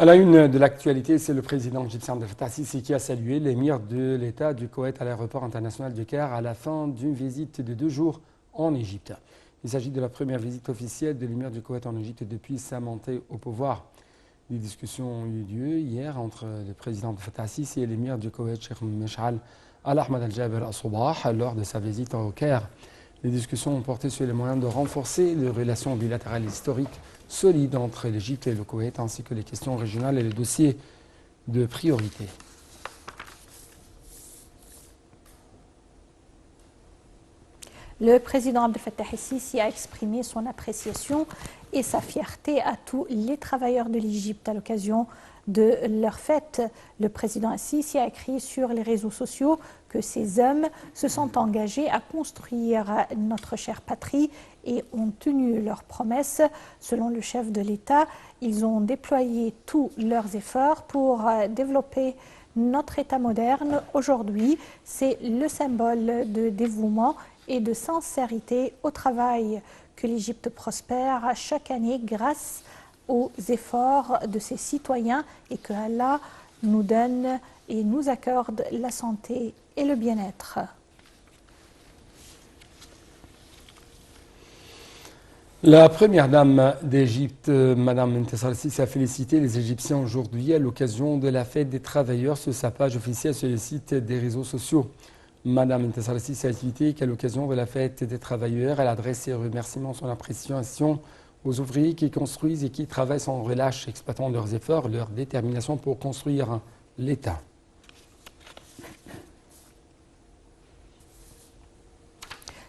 À la une de l'actualité, c'est le président égyptien Abdel Fattah el-Sisi qui a salué l'émir de l'État du Koweït à l'aéroport international du Caire à la fin d'une visite de 2 jours en Égypte. Il s'agit de la première visite officielle de l'émir du Koweït en Égypte depuis sa montée au pouvoir. Des discussions ont eu lieu hier entre le président Abdel Fattah el-Sisi et l'émir du Koweït, Cheikh Mesh'al Al-Ahmad Al-Jaber Al-Sabah, lors de sa visite au Caire. Les discussions ont porté sur les moyens de renforcer les relations bilatérales historiques solides entre l'Égypte et le Koweït, ainsi que les questions régionales et les dossiers de priorité. Le président Abdel Fattah el-Sisi a exprimé son appréciation et sa fierté à tous les travailleurs de l'Égypte à l'occasion de leur fête. Le président el-Sisi a écrit sur les réseaux sociaux que ces hommes se sont engagés à construire notre chère patrie et ont tenu leurs promesses. Selon le chef de l'État, ils ont déployé tous leurs efforts pour développer notre État moderne. Aujourd'hui, c'est le symbole de dévouement et de sincérité au travail que l'Égypte prospère chaque année grâce aux efforts de ses citoyens et que Allah nous donne et nous accorde la santé et le bien-être. La première dame d'Égypte, Mme Intisar el-Sisi, a félicité les Égyptiens aujourd'hui à l'occasion de la fête des travailleurs sur sa page officielle sur le site des réseaux sociaux. Mme Intisar el-Sisi a expliqué qu'à l'occasion de la fête des travailleurs, elle adresse ses remerciements, son appréciation aux ouvriers qui construisent et qui travaillent sans relâche, exploitant leurs efforts, leur détermination pour construire l'État.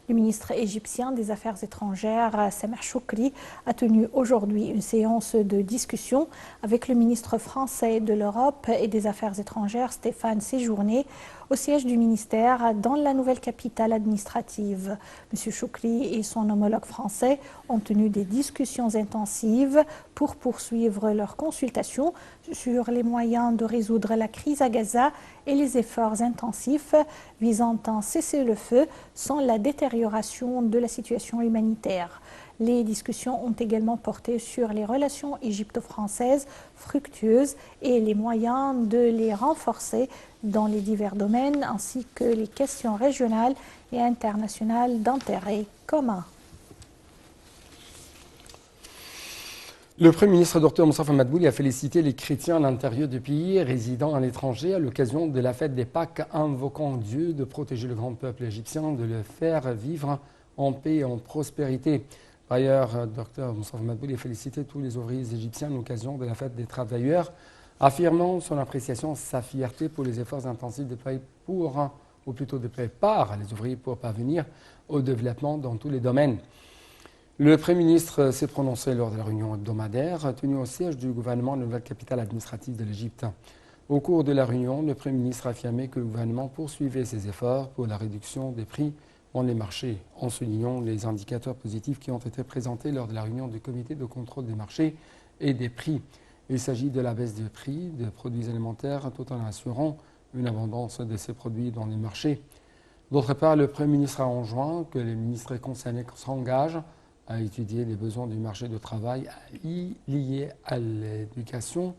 Le ministre égyptien des Affaires étrangères, Sameh Choukri, a tenu aujourd'hui une séance de discussion avec le ministre français de l'Europe et des Affaires étrangères, Stéphane Séjourné, au siège du ministère dans la nouvelle capitale administrative. M. Choukri et son homologue français ont tenu des discussions intensives pour poursuivre leurs consultations sur les moyens de résoudre la crise à Gaza et les efforts intensifs visant à un cessez-le-feu sans la détérioration de la situation humanitaire. Les discussions ont également porté sur les relations égypto-françaises fructueuses et les moyens de les renforcer dans les divers domaines, ainsi que les questions régionales et internationales d'intérêt commun. Le Premier ministre Dr Moustapha Madbouli a félicité les chrétiens à l'intérieur du pays résidant à l'étranger à l'occasion de la fête des Pâques, invoquant Dieu de protéger le grand peuple égyptien, de le faire vivre en paix et en prospérité. Par ailleurs, Dr Moustapha Madbouli a félicité tous les ouvriers égyptiens à l'occasion de la fête des travailleurs, affirmant son appréciation, sa fierté pour les efforts intensifs déployés ou plutôt déployés par les ouvriers pour parvenir au développement dans tous les domaines. Le Premier ministre s'est prononcé lors de la réunion hebdomadaire tenue au siège du gouvernement de la nouvelle capitale administrative de l'Égypte. Au cours de la réunion, le Premier ministre a affirmé que le gouvernement poursuivait ses efforts pour la réduction des prix dans les marchés, en soulignant les indicateurs positifs qui ont été présentés lors de la réunion du comité de contrôle des marchés et des prix. Il s'agit de la baisse des prix de produits alimentaires tout en assurant une abondance de ces produits dans les marchés. D'autre part, le Premier ministre a enjoint que les ministres concernés s'engagent à étudier les besoins du marché du travail liés à l'éducation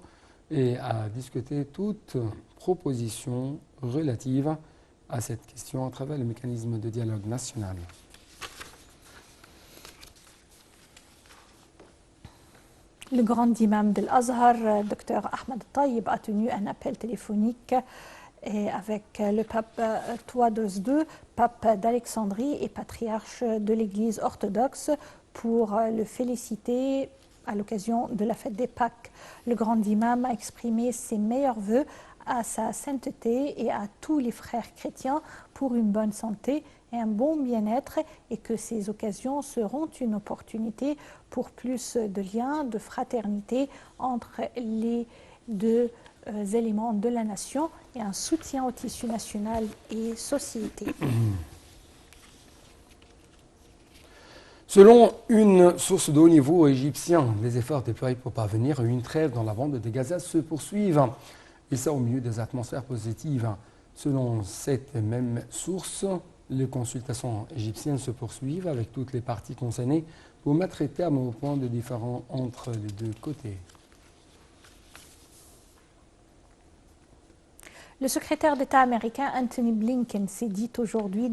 et à discuter toute proposition relative à cette question à travers le mécanisme de dialogue national. Le grand imam de l'Azhar, Dr Ahmed Taïb, a tenu un appel téléphonique avec le pape Théodose II, pape d'Alexandrie et patriarche de l'Église orthodoxe, pour le féliciter à l'occasion de la fête des Pâques. Le grand imam a exprimé ses meilleurs vœux à sa sainteté et à tous les frères chrétiens pour une bonne santé et un bon bien-être, et que ces occasions seront une opportunité pour plus de liens, de fraternité entre les deux éléments de la nation et un soutien au tissu national et société. Selon une source de haut niveau égyptien, les efforts déployés pour parvenir à une trêve dans la bande de Gaza se poursuivent, et ça au milieu des atmosphères positives. Selon cette même source, les consultations égyptiennes se poursuivent avec toutes les parties concernées pour mettre terme au point de différend entre les deux côtés. Le secrétaire d'État américain Anthony Blinken s'est dit aujourd'hui